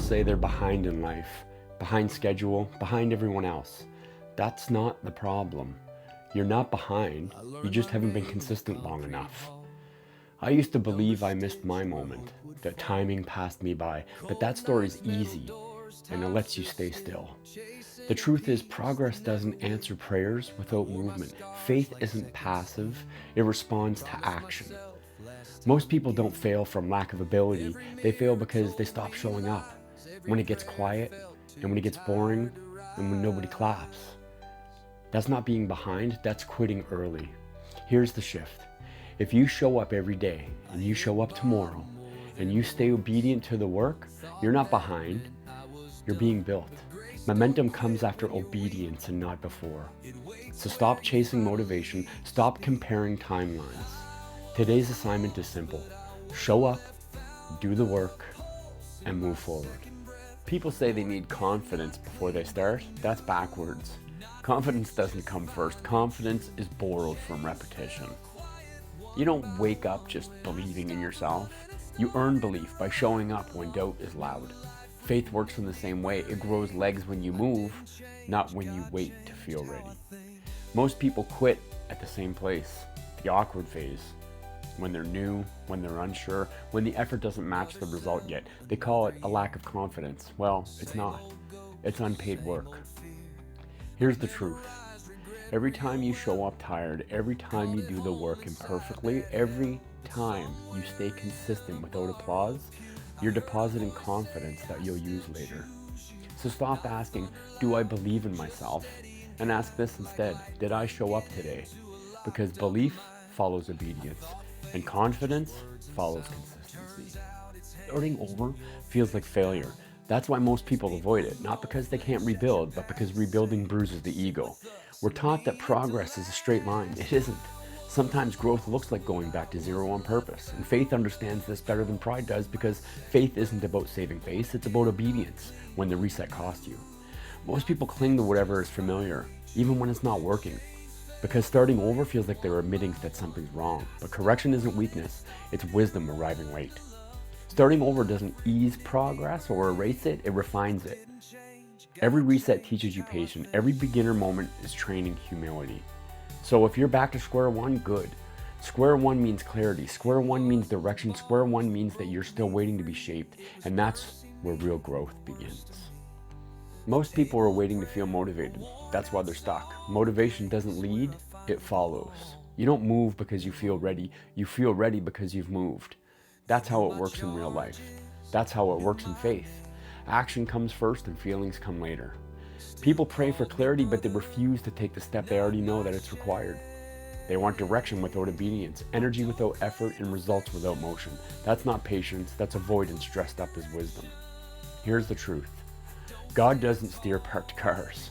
say they're behind in life, behind schedule, behind everyone else. That's not the problem. You're not behind, you just haven't been consistent long enough. I used to believe I missed my moment, that timing passed me by, but that story's easy, and it lets you stay still. The truth is, progress doesn't answer prayers without movement. Faith isn't passive, it responds to action. Most people don't fail from lack of ability, they fail because they stop showing up. When it gets quiet, and when it gets boring, and when nobody claps. That's not being behind, that's quitting early. Here's the shift. If you show up every day, and you show up tomorrow, and you stay obedient to the work, you're not behind, you're being built. Momentum comes after obedience and not before. So stop chasing motivation, stop comparing timelines. Today's assignment is simple. Show up, do the work, and move forward. People say they need confidence before they start. That's backwards. Confidence doesn't come first. Confidence is borrowed from repetition. You don't wake up just believing in yourself. You earn belief by showing up when doubt is loud. Faith works in the same way. It grows legs when you move, not when you wait to feel ready. Most people quit at the same place, the awkward phase. When they're new, when they're unsure, when the effort doesn't match the result yet. They call it a lack of confidence. Well, it's not. It's unpaid work. Here's the truth. Every time you show up tired, every time you do the work imperfectly, every time you stay consistent without applause, you're depositing confidence that you'll use later. So stop asking, do I believe in myself? And ask this instead, did I show up today? Because belief follows obedience, and confidence follows consistency. Starting over feels like failure. That's why most people avoid it, not because they can't rebuild, but because rebuilding bruises the ego. We're taught that progress is a straight line. It isn't. Sometimes growth looks like going back to zero on purpose, and faith understands this better than pride does because faith isn't about saving face, it's about obedience when the reset costs you. Most people cling to whatever is familiar, even when it's not working, because starting over feels like they're admitting that something's wrong. But correction isn't weakness, it's wisdom arriving late. Starting over doesn't ease progress or erase it, it refines it. Every reset teaches you patience. Every beginner moment is training humility. So if you're back to square one, good. Square one means clarity. Square one means direction. Square one means that you're still waiting to be shaped. And that's where real growth begins. Most people are waiting to feel motivated. That's why they're stuck. Motivation doesn't lead, it follows. You don't move because you feel ready. You feel ready because you've moved. That's how it works in real life. That's how it works in faith. Action comes first and feelings come later. People pray for clarity, but they refuse to take the step they already know that it's required. They want direction without obedience, energy without effort, and results without motion. That's not patience, that's avoidance dressed up as wisdom. Here's the truth. God doesn't steer parked cars.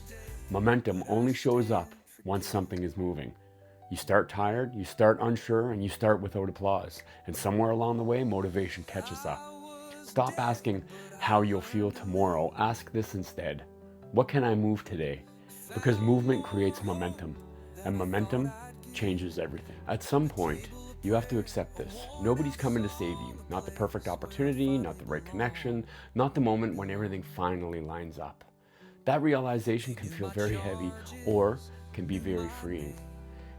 Momentum only shows up once something is moving. You start tired, you start unsure, and you start without applause. And somewhere along the way, motivation catches up. Stop asking how you'll feel tomorrow. Ask this instead. What can I move today? Because movement creates momentum, and momentum changes everything. At some point, you have to accept this. Nobody's coming to save you. Not the perfect opportunity, not the right connection, not the moment when everything finally lines up. That realization can feel very heavy or can be very freeing.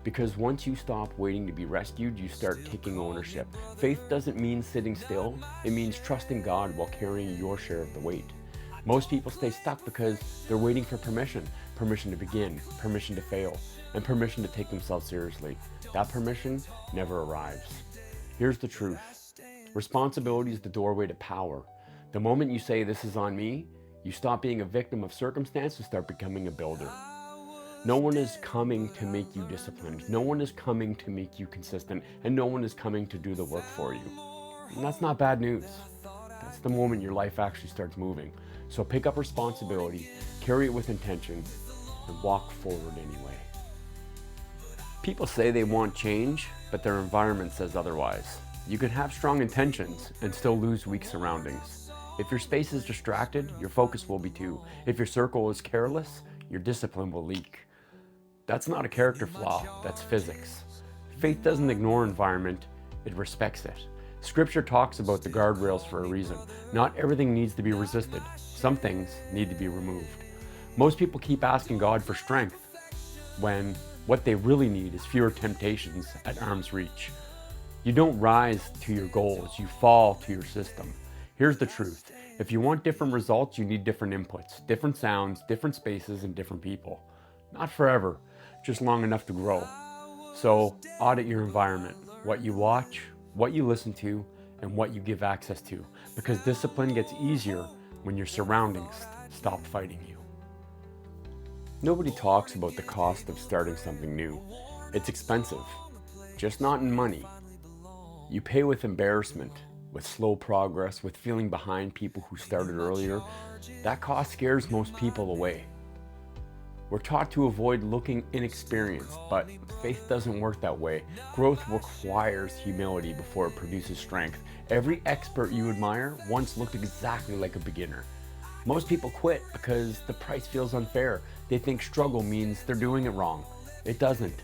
Because once you stop waiting to be rescued, you start taking ownership. Faith doesn't mean sitting still. It means trusting God while carrying your share of the weight. Most people stay stuck because they're waiting for permission. Permission to begin, permission to fail, and permission to take themselves seriously. That permission never arrives. Here's the truth. Responsibility is the doorway to power. The moment you say, this is on me, you stop being a victim of circumstance and start becoming a builder. No one is coming to make you disciplined. No one is coming to make you consistent. And no one is coming to do the work for you. And that's not bad news. That's the moment your life actually starts moving. So pick up responsibility, carry it with intention, and walk forward anyway. People say they want change, but their environment says otherwise. You can have strong intentions and still lose weak surroundings. If your space is distracted, your focus will be too. If your circle is careless, your discipline will leak. That's not a character flaw, that's physics. Faith doesn't ignore environment, it respects it. Scripture talks about the guardrails for a reason. Not everything needs to be resisted. Some things need to be removed. Most people keep asking God for strength when what they really need is fewer temptations at arm's reach. You don't rise to your goals, you fall to your system. Here's the truth. If you want different results, you need different inputs, different sounds, different spaces, and different people. Not forever, just long enough to grow. So audit your environment, what you watch, what you listen to, and what you give access to, because discipline gets easier when your surroundings stop fighting you. Nobody talks about the cost of starting something new. It's expensive, just not in money. You pay with embarrassment, with slow progress, with feeling behind people who started earlier. That cost scares most people away. We're taught to avoid looking inexperienced, but faith doesn't work that way. Growth requires humility before it produces strength. Every expert you admire once looked exactly like a beginner. Most people quit because the price feels unfair. They think struggle means they're doing it wrong. It doesn't.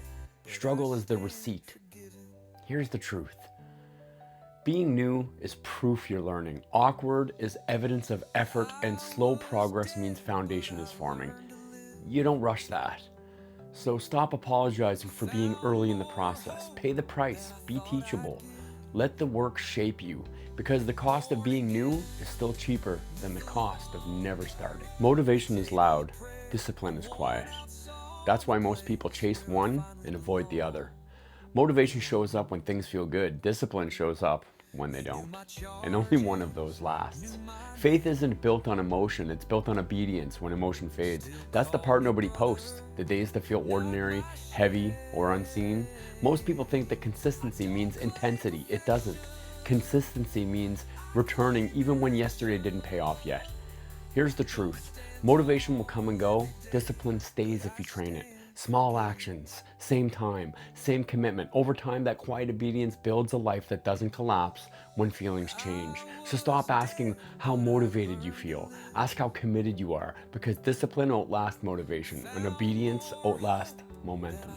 Struggle is the receipt. Here's the truth. Being new is proof you're learning. Awkward is evidence of effort, and slow progress means foundation is forming. You don't rush that. So stop apologizing for being early in the process. Pay the price. Be teachable. Let the work shape you, because the cost of being new is still cheaper than the cost of never starting. Motivation is loud. Discipline is quiet. That's why most people chase one and avoid the other. Motivation shows up when things feel good. Discipline shows up when they don't. And only one of those lasts. Faith isn't built on emotion, it's built on obedience when emotion fades. That's the part nobody posts. The days that feel ordinary, heavy, or unseen. Most people think that consistency means intensity. It doesn't. Consistency means returning even when yesterday didn't pay off yet. Here's the truth. Motivation will come and go. Discipline stays if you train it. Small actions, same time, same commitment. Over time, that quiet obedience builds a life that doesn't collapse when feelings change. So stop asking how motivated you feel. Ask how committed you are, because discipline outlasts motivation and obedience outlasts momentum.